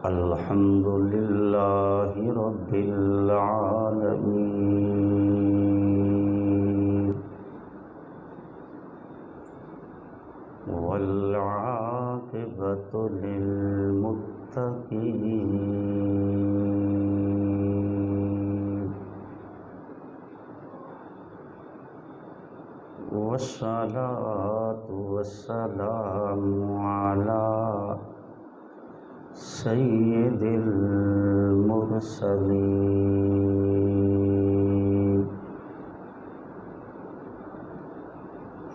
الحمد لله رب العالمين والعاقبة للمتقين والصلاة والسلام على سيد المرسلين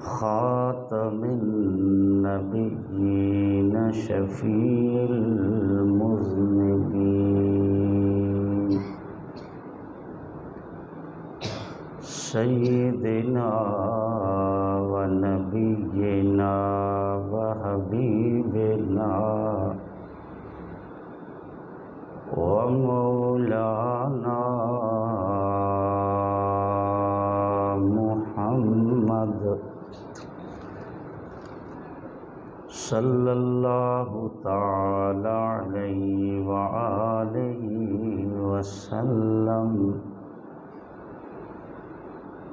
خاتم النبيين شفيع المذنبين سيدنا ونبينا وحبيبنا ومولانا محمد صلی اللہ تعالی علیہ وآلہ وسلم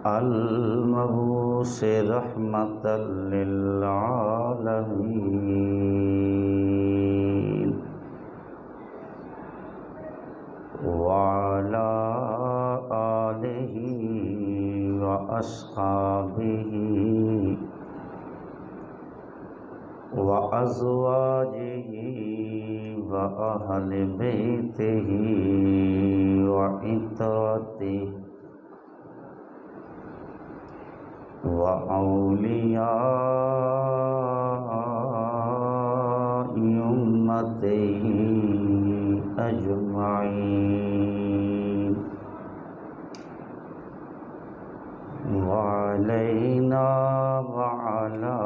المبعوث رحمة للعالمین وعلى آلہ وأصحابہ وأزواجہ وأہل بیتہ وعترتہ وأولیاء أمتہ أجمعين وعلينا وعلى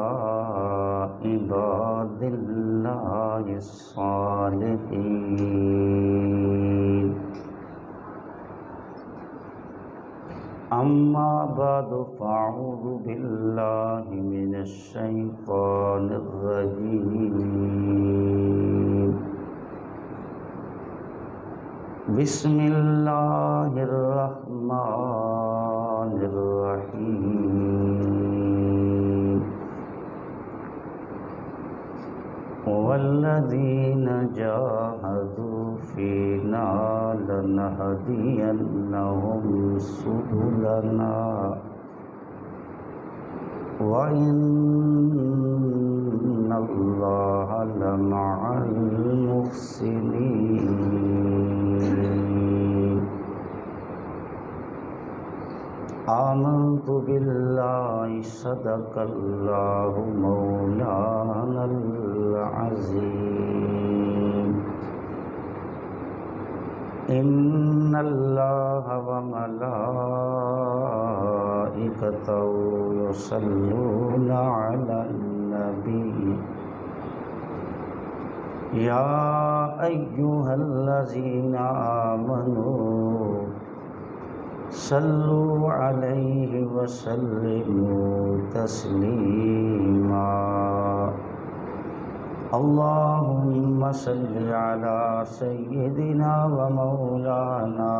عباد الله الصالحين أما بعد فأعوذ بالله من الشيطان الرجيم بسم اللہ الرحمن الرحیم والذین جاہدوا فینا لنہدینہم سبلنا وَإِنَّ اللَّهَ لَمَعَ الْمُحْسِنِينَ آمنت باللہ صدق اللہ مولانا العظیم ان اللہ وملائکتہ یصلون علی النبی یا ایہا الذین آمنوا صلوا علیہ وسلموا تسلیما اللہم صل علی سیدنا ومولانا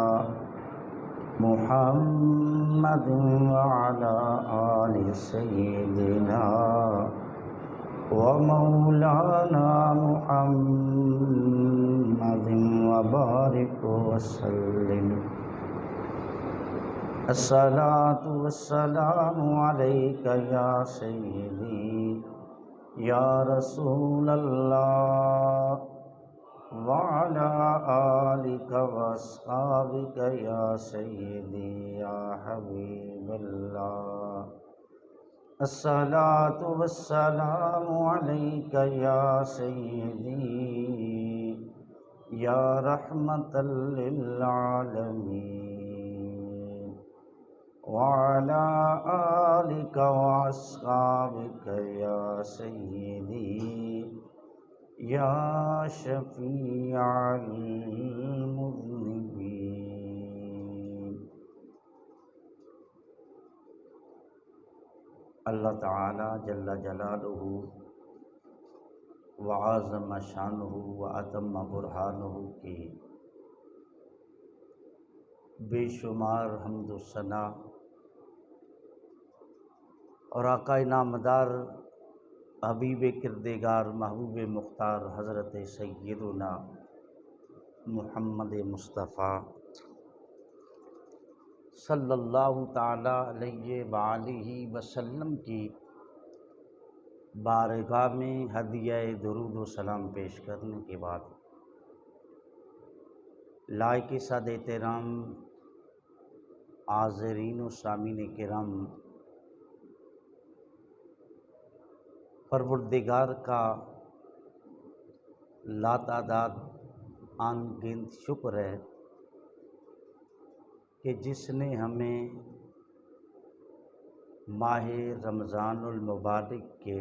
محمد وعلى آل سيدنا ومولانا محمد وبارك وسلم الصلاة والسلام عليك يا سيدي يا رسول الله وعلى آلك وأصحابك يا سيدي يا حبيب الله الصلاة والسلام عليك يا سيدي يا رحمة للعالمين وعلى آلك وأصحابك يا سيدي يا شفيع المذنبين اللہ تعالی جل جلالہ وعظم شانہ واتم برہانہ کی بے شمار حمد و ثنا اور آقا نامدار حبیب کردگار محبوب مختار حضرت سیدنا محمد مصطفیٰ صلی اللہ تعالی علیہ وآلہ وسلم کی بارگاہ میں ہدیہ درود و سلام پیش کرنے کے بعد لائق صد احترام حاضرین و سامعین کرام، پروردگار کا لاتعداد ان گنت شکر ہے کہ جس نے ہمیں ماہ رمضان المبارک کے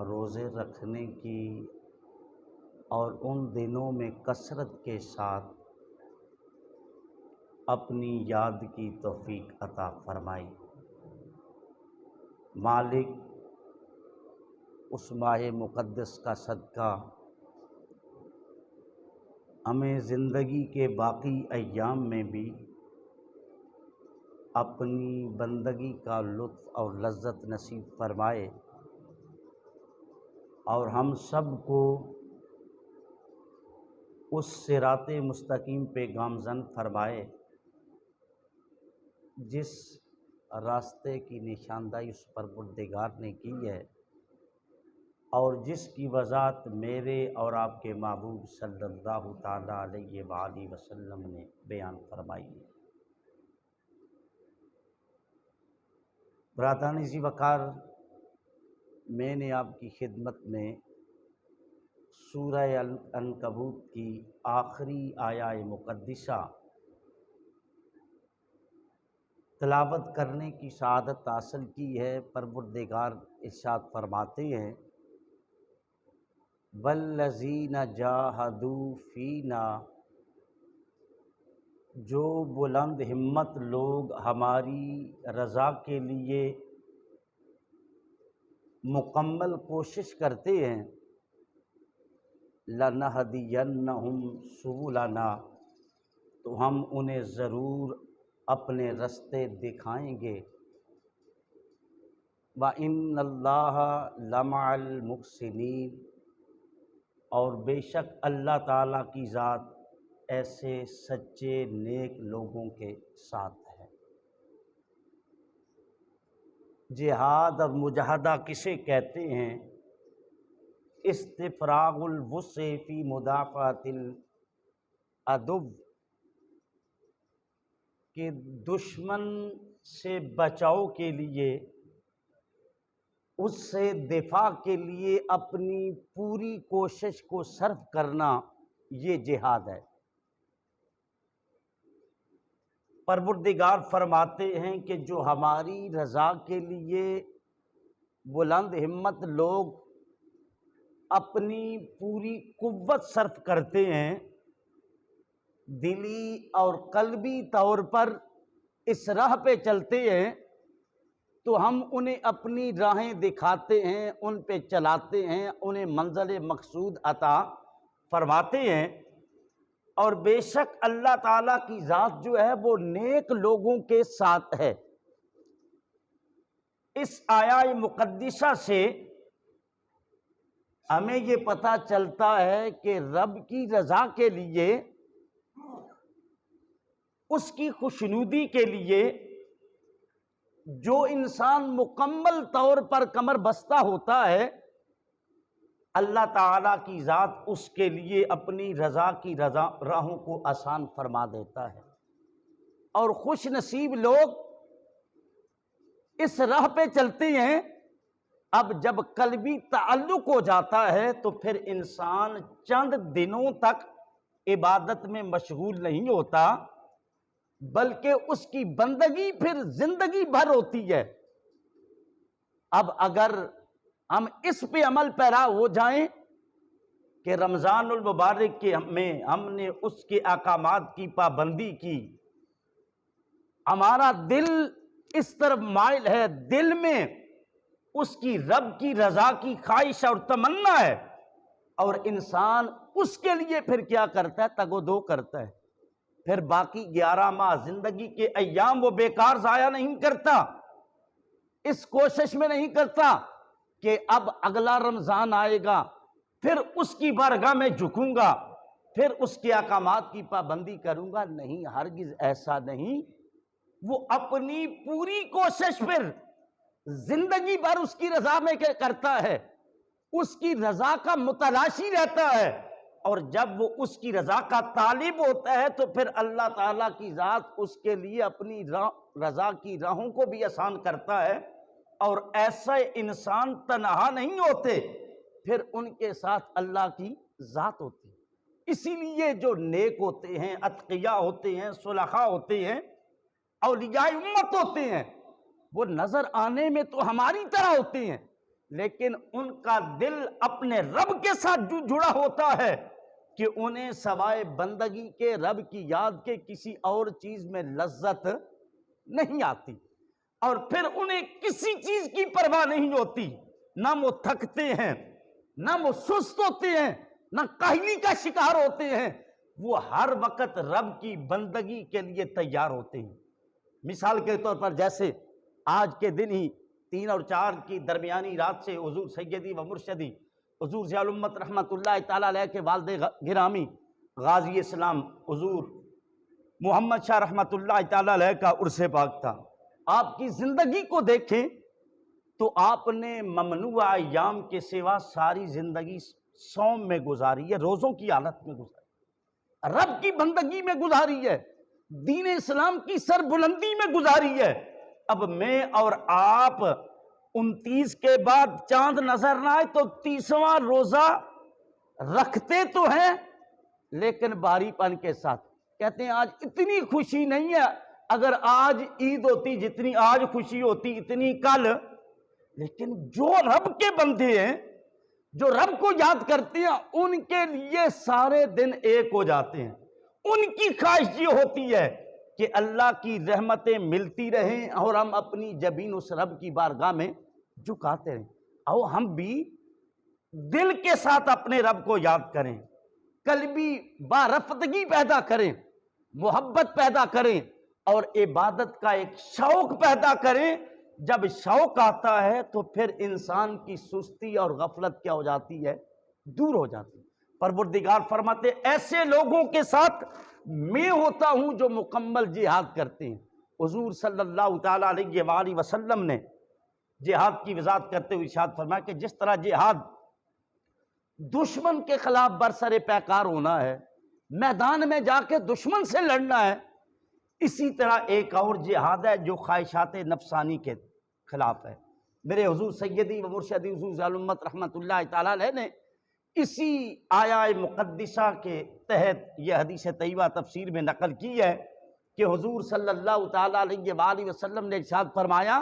روزے رکھنے کی اور ان دنوں میں کثرت کے ساتھ اپنی یاد کی توفیق عطا فرمائی۔ مالک اس ماہ مقدس کا صدقہ ہمیں زندگی کے باقی ایام میں بھی اپنی بندگی کا لطف اور لذت نصیب فرمائے اور ہم سب کو اس صراط مستقیم پہ گامزن فرمائے جس راستے کی نشاندہی اس پروردگار نے کی ہے اور جس کی وضاحت میرے اور آپ کے محبوب صلی اللہ تعالی علیہ وآلہ وسلم نے بیان فرمائی ہے۔ برادران ذی وقار، میں نے آپ کی خدمت میں سورہ العنکبوت کی آخری آیہ مقدسہ تلاوت کرنے کی سعادت حاصل کی ہے۔ پروردگار ارشاد فرماتے ہیں والذین جاہدوا فینا، جو بلند ہمت لوگ ہماری رضا کے لیے مکمل کوشش کرتے ہیں لنہدینہم سبلنا، تو ہم انہیں ضرور اپنے رستے دکھائیں گے۔ وَإِنَّ اللَّهَ لَمَعَ الْمُحْسِنِينَ، اور بے شک اللہ تعالیٰ کی ذات ایسے سچے نیک لوگوں کے ساتھ ہے۔ جہاد اور مجاہدہ کسے کہتے ہیں؟ استفراغ الوسع فی مدافعۃ العدو، کہ دشمن سے بچاؤ کے لیے، اس سے دفاع کے لیے اپنی پوری کوشش کو صرف کرنا، یہ جہاد ہے۔ پروردگار فرماتے ہیں کہ جو ہماری رضا کے لیے بلند ہمت لوگ اپنی پوری قوت صرف کرتے ہیں، دلی اور قلبی طور پر اس راہ پہ چلتے ہیں، تو ہم انہیں اپنی راہیں دکھاتے ہیں، ان پہ چلاتے ہیں، انہیں منزل مقصود عطا فرماتے ہیں۔ اور بے شک اللہ تعالیٰ کی ذات جو ہے وہ نیک لوگوں کے ساتھ ہے۔ اس آیہ مقدسہ سے ہمیں یہ پتہ چلتا ہے کہ رب کی رضا کے لیے، اس کی خوشنودی کے لیے جو انسان مکمل طور پر کمر بستہ ہوتا ہے، اللہ تعالیٰ کی ذات اس کے لیے اپنی رضا کی راہوں کو آسان فرما دیتا ہے۔ اور خوش نصیب لوگ اس راہ پہ چلتے ہیں۔ اب جب قلبی تعلق ہو جاتا ہے تو پھر انسان چند دنوں تک عبادت میں مشغول نہیں ہوتا، بلکہ اس کی بندگی پھر زندگی بھر ہوتی ہے۔ اب اگر ہم اس پہ عمل پیرا ہو جائیں کہ رمضان المبارک کے میں ہم نے اس کے احکامات کی پابندی کی، ہمارا دل اس طرف مائل ہے، دل میں اس کی رب کی رضا کی خواہش اور تمنا ہے، اور انسان اس کے لیے پھر کیا کرتا ہے؟ تگ و دو کرتا ہے، پھر باقی 11 ماہ زندگی کے ایام وہ بیکار ضائع نہیں کرتا، اس کوشش میں نہیں کرتا کہ اب اگلا رمضان آئے گا پھر اس کی بارگاہ میں جھکوں گا، پھر اس کے احکامات کی پابندی کروں گا۔ نہیں، ہرگز ایسا نہیں، وہ اپنی پوری کوشش پھر زندگی بھر اس کی رضا میں کرتا ہے، اس کی رضا کا متلاشی رہتا ہے، اور جب وہ اس کی رضا کا طالب ہوتا ہے تو پھر اللہ تعالیٰ کی ذات اس کے لیے اپنی رضا کی راہوں کو بھی آسان کرتا ہے، اور ایسے انسان تنہا نہیں ہوتے، پھر ان کے ساتھ اللہ کی ذات ہوتی ہے۔ اسی لیے جو نیک ہوتے ہیں، اتقیاء ہوتے ہیں، صلحاء ہوتے ہیں، اولیاء امت ہوتے ہیں، وہ نظر آنے میں تو ہماری طرح ہوتے ہیں، لیکن ان کا دل اپنے رب کے ساتھ جڑا ہوتا ہے کہ انہیں سوائے بندگی کے، رب کی یاد کے، کسی اور چیز میں لذت نہیں آتی، اور پھر انہیں کسی چیز کی پرواہ نہیں ہوتی، نہ وہ تھکتے ہیں، نہ وہ سست ہوتے ہیں، نہ کاہلی کا شکار ہوتے ہیں، وہ ہر وقت رب کی بندگی کے لیے تیار ہوتے ہیں۔ مثال کے طور پر جیسے آج کے دن ہی 3 اور 4 کی درمیانی رات سے حضور سیدی و مرشدی حضور ضیاء الامت رحمت اللہ تعالیٰ علیہ کے والد گرامی غازی اسلام حضور محمد شاہ رحمت اللہ تعالیٰ علیہ کا عرس پاک تھا۔ آپ کی زندگی کو دیکھیں تو آپ نے ممنوع ایام کے سوا ساری زندگی صوم میں گزاری ہے، روزوں کی حالت میں گزاری، رب کی بندگی میں گزاری ہے، دین اسلام کی سربلندی میں گزاری ہے۔ اب میں اور آپ 29 کے بعد چاند نظر نہ آئے تو 30واں روزہ رکھتے تو ہیں، لیکن باری پن کے ساتھ کہتے ہیں آج اتنی خوشی نہیں ہے، اگر آج عید ہوتی جتنی آج خوشی ہوتی اتنی کل۔ لیکن جو رب کے بندے ہیں، جو رب کو یاد کرتے ہیں، ان کے لیے سارے دن ایک ہو جاتے ہیں۔ ان کی خواہش یہ ہوتی ہے کہ اللہ کی رحمتیں ملتی رہیں اور ہم اپنی جبین اس رب کی بارگاہ میں جھکاتے رہیں۔ آؤ ہم بھی دل کے ساتھ اپنے رب کو یاد کریں، قلبی بارفتگی پیدا کریں، محبت پیدا کریں، اور عبادت کا ایک شوق پیدا کریں۔ جب شوق آتا ہے تو پھر انسان کی سستی اور غفلت کیا ہو جاتی ہے؟ دور ہو جاتی ہے۔ پروردگار فرماتے ایسے لوگوں کے ساتھ میں ہوتا ہوں جو مکمل جہاد کرتے ہیں۔ حضور صلی اللہ تعالیٰ علیہ وآلہ وسلم نے جہاد کی وضاحت کرتے ہوئے ارشاد فرمایا کہ جس طرح جہاد دشمن کے خلاف برسر پیکار ہونا ہے، میدان میں جا کے دشمن سے لڑنا ہے، اسی طرح ایک اور جہاد ہے جو خواہشات نفسانی کے خلاف ہے۔ میرے حضور سیدی و مرشدی حضور ضیاء الامت رحمت اللہ تعالیٰ علیہ نے اسی آیہ مقدسہ کے تحت یہ حدیث طیبہ تفسیر میں نقل کی ہے کہ حضور صلی اللہ تعالیٰ علیہ وآلہ وسلم نے ارشاد فرمایا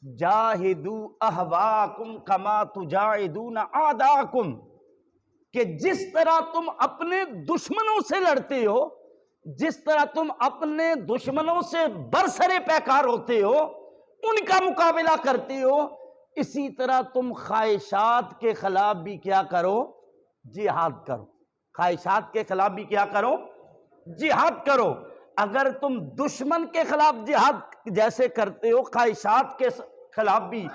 جاہدوا اہواکم کما تجاہدون اعداءکم، کہ جس طرح تم اپنے دشمنوں سے لڑتے ہو، جس طرح تم اپنے دشمنوں سے برسر پیکار ہوتے ہو، ان کا مقابلہ کرتے ہو، اسی طرح تم خواہشات کے خلاف بھی کیا کرو؟ جہاد کرو۔ خواہشات کے خلاف بھی کیا کرو؟ جہاد کرو۔ اگر تم دشمن کے خلاف جہاد جیسے کرتے ہو، خواہشات کے خلاف بھی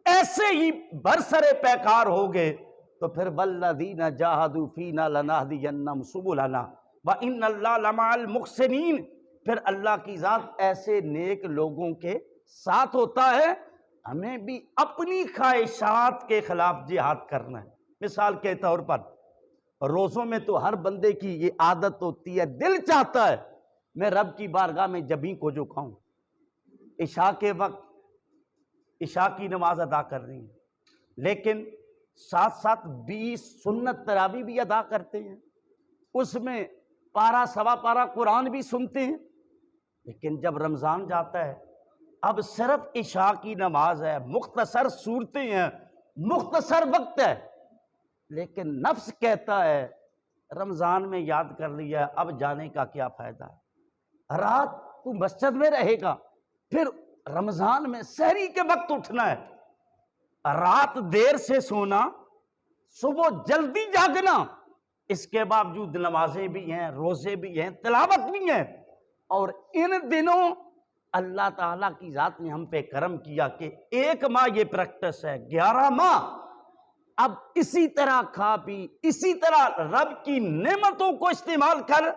ایسے ہی برسر پیکار ہوگے تو پھر والذین جاہدوا فینا لنہدینہم سبلنا وان اللہ لمع المحسنین، پھر اللہ کی ذات ایسے نیک لوگوں کے ساتھ ہوتا ہے۔ ہمیں بھی اپنی خواہشات کے خلاف جہاد کرنا ہے۔ مثال کے طور پر روزوں میں تو ہر بندے کی یہ عادت ہوتی ہے، دل چاہتا ہے میں رب کی بارگاہ میں جبیں کو جو کھاؤں۔ عشاء کے وقت عشاء کی نماز ادا کر رہی ہیں، لیکن ساتھ ساتھ 20 سنت تراویح بھی ادا کرتے ہیں، اس میں پارہ سوا پارہ قرآن بھی سنتے ہیں۔ لیکن جب رمضان جاتا ہے، اب صرف عشاء کی نماز ہے، مختصر صورتیں ہیں، مختصر وقت ہے، لیکن نفس کہتا ہے رمضان میں یاد کر لیا ہے، اب جانے کا کیا فائدہ ہے؟ رات تو مسجد میں رہے گا، پھر رمضان میں سحری کے وقت اٹھنا ہے، رات دیر سے سونا، صبح جلدی جاگنا، اس کے باوجود نمازیں بھی ہیں، روزے بھی ہیں، تلاوت بھی ہیں۔ اور ان دنوں اللہ تعالیٰ کی ذات نے ہم پہ کرم کیا کہ 1 ماہ یہ پریکٹس ہے، 11 ماہ اب اسی طرح کھا پی، اسی طرح رب کی نعمتوں کو استعمال کر،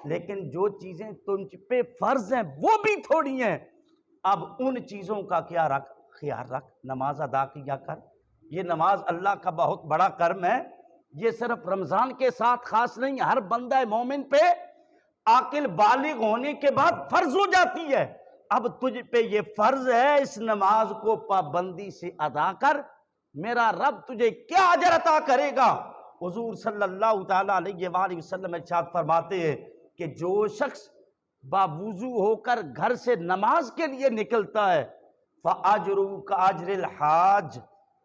لیکن جو چیزیں تم پہ فرض ہیں وہ بھی تھوڑی ہیں، اب ان چیزوں کا کیا رکھ، خیال رکھ، نماز ادا کیا کر۔ یہ نماز اللہ کا بہت بڑا کرم ہے، یہ صرف رمضان کے ساتھ خاص نہیں، ہر بندہ مومن پہ عاقل بالغ ہونے کے بعد فرض ہو جاتی ہے۔ اب تجھ پہ یہ فرض ہے، اس نماز کو پابندی سے ادا کر، میرا رب تجھے کیا اجر عطا کرے گا۔ حضور صلی اللہ تعالیٰ علیہ وآلہ وسلم ارشاد فرماتے ہیں کہ جو شخص باوضو ہو کر گھر سے نماز کے لیے نکلتا ہے فَأَجْرُهُ كَأَجْرِ الْحَاجِ،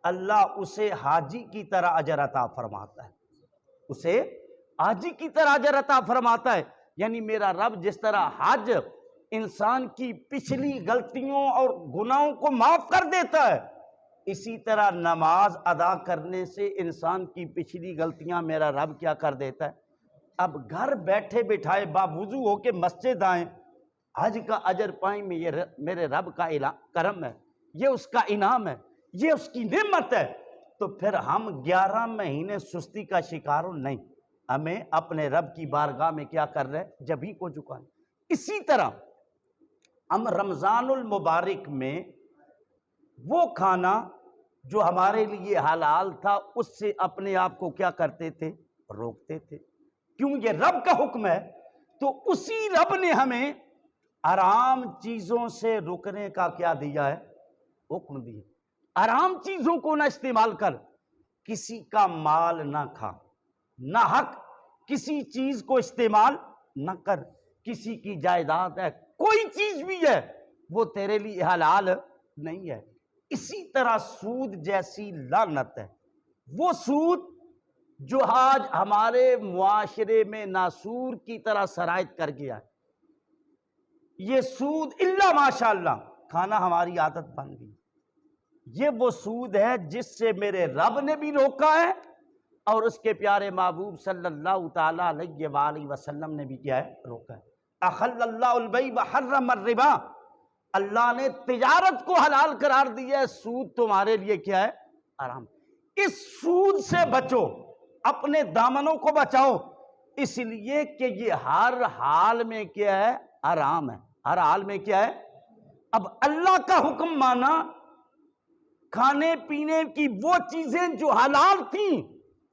اللہ اسے حاجی کی طرح اجر عطا فرماتا ہے، اسے حاجی کی طرح اجر عطا فرماتا ہے۔ یعنی میرا رب جس طرح حج انسان کی پچھلی غلطیوں اور گناہوں کو معاف کر دیتا ہے، اسی طرح نماز ادا کرنے سے انسان کی پچھلی غلطیاں میرا رب کیا کر دیتا ہے۔ اب گھر بیٹھے بٹھائے باوضو ہو کے مسجد آئیں، حج کا اجر پائیں میں، یہ میرے رب کا کرم ہے، یہ اس کا انعام ہے، یہ اس کی نعمت ہے۔ تو پھر ہم 11 مہینے سستی کا شکار نہیں، ہمیں اپنے رب کی بارگاہ میں کیا کر رہے، جبھی کو جھکائیں۔ اسی طرح ہم رمضان المبارک میں وہ کھانا جو ہمارے لیے حلال تھا اس سے اپنے آپ کو کیا کرتے تھے، روکتے تھے، کیوں یہ رب کا حکم ہے۔ تو اسی رب نے ہمیں حرام چیزوں سے رکنے کا کیا دیا ہے، حکم دیا۔ حرام چیزوں کو نہ استعمال کر، کسی کا مال نہ کھا، نہ حق کسی چیز کو استعمال نہ کر، کسی کی جائیداد ہے، کوئی چیز بھی ہے وہ تیرے لیے حلال نہیں ہے۔ اسی طرح سود جیسی لعنت ہے، وہ سود جو آج ہمارے معاشرے میں ناسور کی طرح سرایت کر گیا ہے، یہ سود الا ماشاءاللہ کھانا ہماری عادت بن گئی۔ یہ وہ سود ہے جس سے میرے رب نے بھی روکا ہے اور اس کے پیارے محبوب صلی اللہ تعالیٰ علیہ وآلہ وسلم نے بھی کیا ہے، روکا ہے۔ احل اللہ البیع وحرم الربا، اللہ نے تجارت کو حلال قرار دیا ہے، سود تمہارے لیے کیا ہے، حرام۔ اس سود سے بچو، اپنے دامنوں کو بچاؤ، اس لیے کہ یہ ہر حال میں کیا ہے، حرام ہے، ہر حال میں کیا ہے۔ اب اللہ کا حکم مانا، کھانے پینے کی وہ چیزیں جو حلال تھیں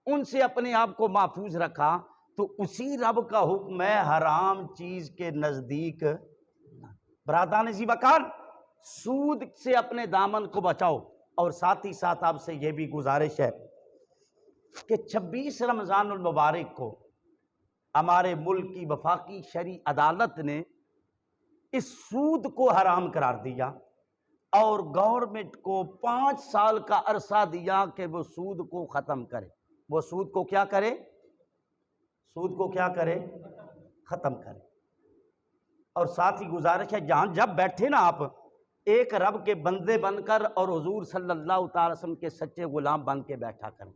ان سے اپنے آپ کو محفوظ رکھا، تو اسی رب کا حکم ہے حرام چیز کے نزدیک۔ برادران ذی وقار، سود سے اپنے دامن کو بچاؤ، اور ساتھ ہی ساتھ آپ سے یہ بھی گزارش ہے کہ 26 رمضان المبارک کو ہمارے ملک کی وفاقی شرعی عدالت نے اس سود کو حرام قرار دیا اور گورنمنٹ کو 5 سال کا عرصہ دیا کہ وہ سود کو ختم کرے۔ وہ سود کو کیا کرے، سود کو کیا کرے، ختم کرے۔ اور ساتھ ہی گزارش ہے جہاں جب بیٹھے نا آپ ایک رب کے بندے بن کر اور حضور صلی اللہ تعالی وسلم کے سچے غلام بن کے بیٹھا کریں،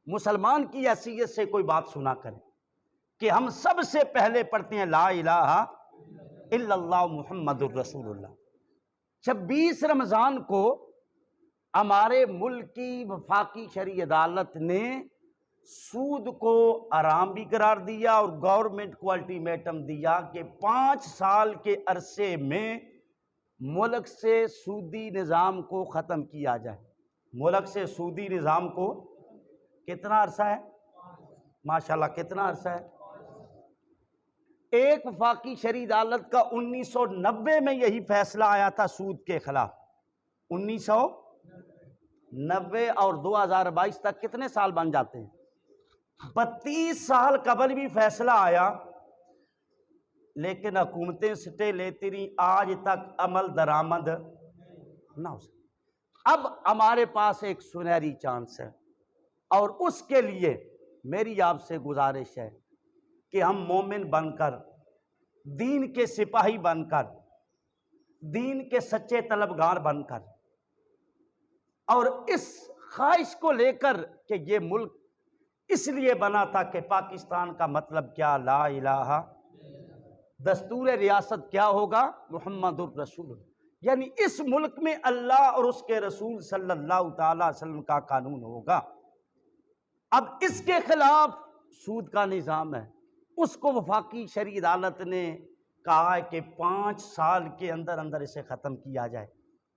مسلمان کی حیثیت سے کوئی بات سنا کریں کہ ہم سب سے پہلے پڑھتے ہیں لا الہ الا اللہ محمد الرسول اللہ۔ 26 رمضان کو ہمارے ملک کی وفاقی شرعی عدالت نے سود کو حرام بھی قرار دیا اور گورنمنٹ کو الٹیمیٹم دیا کہ 5 سال کے عرصے میں ملک سے سودی نظام کو ختم کیا جائے۔ ملک سے سودی نظام کو کتنا عرصہ ہے، ماشاءاللہ کتنا عرصہ ہے۔ ایک وفاقی شرعی عدالت کا 1990 میں یہی فیصلہ آیا تھا سود کے خلاف، 1990 اور 2022 تک کتنے سال بن جاتے ہیں، 32 سال قبل بھی فیصلہ آیا، لیکن حکومتیں سٹے لیتی رہیں، آج تک عمل درآمد نہ ہو سکے۔ اب ہمارے پاس ایک سنہری چانس ہے، اور اس کے لیے میری آپ سے گزارش ہے کہ ہم مومن بن کر، دین کے سپاہی بن کر دین کے سچے طلبگار بن کر، اور اس خواہش کو لے کر کہ یہ ملک اس لیے بنا تھا کہ پاکستان کا مطلب کیا، لا الہ، دستور ریاست کیا ہوگا، محمد الرسول، یعنی اس ملک میں اللہ اور اس کے رسول صلی اللہ تعالی وسلم کا قانون ہوگا۔ اب اس کے خلاف سود کا نظام ہے، اس کو وفاقی شرعی عدالت نے کہا ہے کہ 5 سال کے اندر اندر اسے ختم کیا جائے۔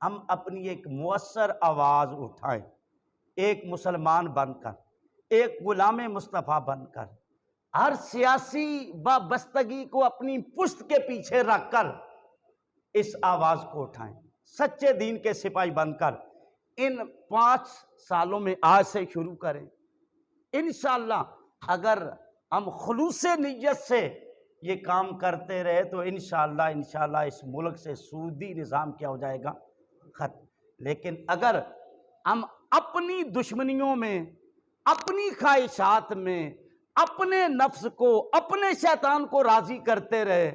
ہم اپنی ایک مؤثر آواز اٹھائیں، ایک مسلمان بن کر، ایک غلام مصطفیٰ بن کر، ہر سیاسی وابستگی کو اپنی پشت کے پیچھے رکھ کر اس آواز کو اٹھائیں، سچے دین کے سپاہی بن کر ان 5 سالوں میں آج سے شروع کریں۔ انشاءاللہ اگر ہم خلوص نیت سے یہ کام کرتے رہے تو انشاءاللہ اس ملک سے سودی نظام کیا ہو جائے گا، ختم۔ لیکن اگر ہم اپنی دشمنیوں میں، اپنی خواہشات میں، اپنے نفس کو، اپنے شیطان کو راضی کرتے رہے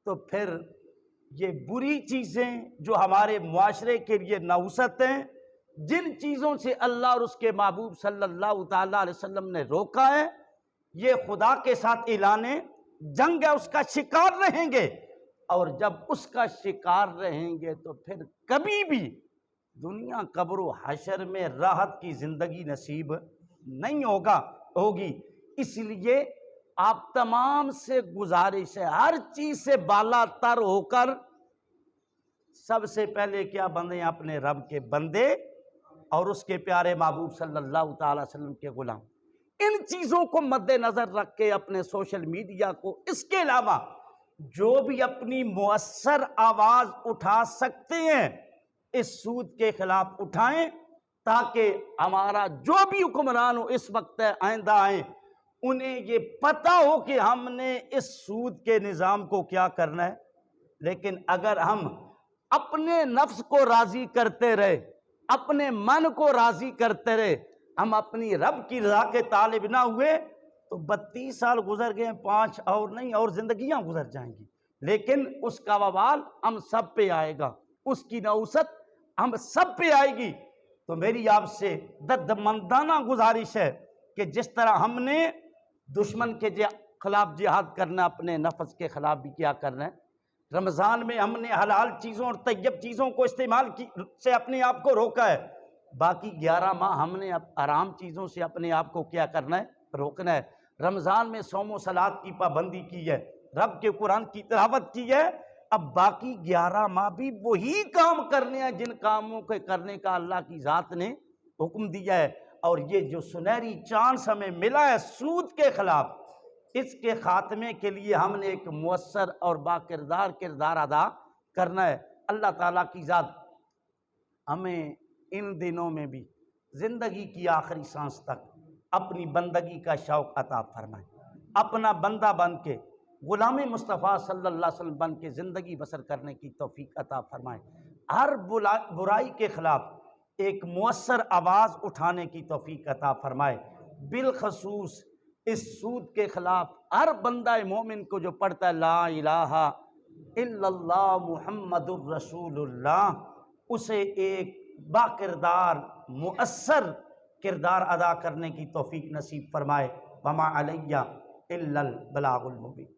تو پھر یہ بری چیزیں جو ہمارے معاشرے کے لیے نحوست ہیں، جن چیزوں سے اللہ اور اس کے محبوب صلی اللہ تعالیٰ علیہ وسلم نے روکا ہے، یہ خدا کے ساتھ اعلان جنگ ہے، اس کا شکار رہیں گے۔ اور جب اس کا شکار رہیں گے تو پھر کبھی بھی دنیا قبر و حشر میں راحت کی زندگی نصیب نہیں ہوگی۔ اس لیے آپ تمام سے گزارش ہے، ہر چیز سے بالا تر ہو کر سب سے پہلے کیا بندے ہیں، اپنے رب کے بندے اور اس کے پیارے محبوب صلی اللہ تعالی وسلم کے غلام۔ ان چیزوں کو مد نظر رکھ کے اپنے سوشل میڈیا کو، اس کے علاوہ جو بھی اپنی مؤثر آواز اٹھا سکتے ہیں اس سود کے خلاف اٹھائیں، تاکہ ہمارا جو بھی حکمران ہو اس وقت آئندہ آئیں، انہیں یہ پتہ ہو کہ ہم نے اس سود کے نظام کو کیا کرنا ہے۔ لیکن اگر ہم اپنے نفس کو راضی کرتے رہے، اپنے من کو راضی کرتے رہے، ہم اپنی رب کی رضا کے طالب نہ ہوئے تو 32 سال گزر گئے، 5 اور نہیں، اور زندگیاں گزر جائیں گی، لیکن اس کا وبال ہم سب پہ آئے گا، اس کی نحوست ہم سب پہ آئے گی۔ تو میری آپ سے دردمندانہ گزارش ہے کہ جس طرح ہم نے دشمن کے خلاف جہاد کرنا، اپنے نفس کے خلاف بھی کیا کرنا ہے۔ رمضان میں ہم نے حلال چیزوں اور طیب چیزوں کو استعمال سے اپنے آپ کو روکا ہے، باقی 11 ماہ ہم نے حرام چیزوں سے اپنے آپ کو کیا کرنا ہے، روکنا ہے۔ رمضان میں صوم و صلات کی پابندی کی ہے، رب کے قرآن کی تلاوت کی ہے، اب باقی 11 ماہ بھی وہی کام کرنے ہیں جن کاموں کے کرنے کا اللہ کی ذات نے حکم دیا ہے۔ اور یہ جو سنہری چانس ہمیں ملا ہے سود کے خلاف، اس کے خاتمے کے لیے ہم نے ایک مؤثر اور باکردار کردار ادا کرنا ہے۔ اللہ تعالیٰ کی ذات ہمیں ان دنوں میں بھی زندگی کی آخری سانس تک اپنی بندگی کا شوق عطا فرمائے، اپنا بندہ بن کے، غلام مصطفیٰ صلی اللہ علیہ وسلم بن کے زندگی بسر کرنے کی توفیق عطا فرمائے، ہر برائی کے خلاف ایک مؤثر آواز اٹھانے کی توفیق عطا فرمائے، بالخصوص اس سود کے خلاف ہر بندہ مومن کو جو پڑھتا ہے لا الہ الا اللہ محمد الرسول اللہ، اسے ایک باکردار مؤثر کردار ادا کرنے کی توفیق نصیب فرمائے۔ وما علیہ الا البلاغ المبین۔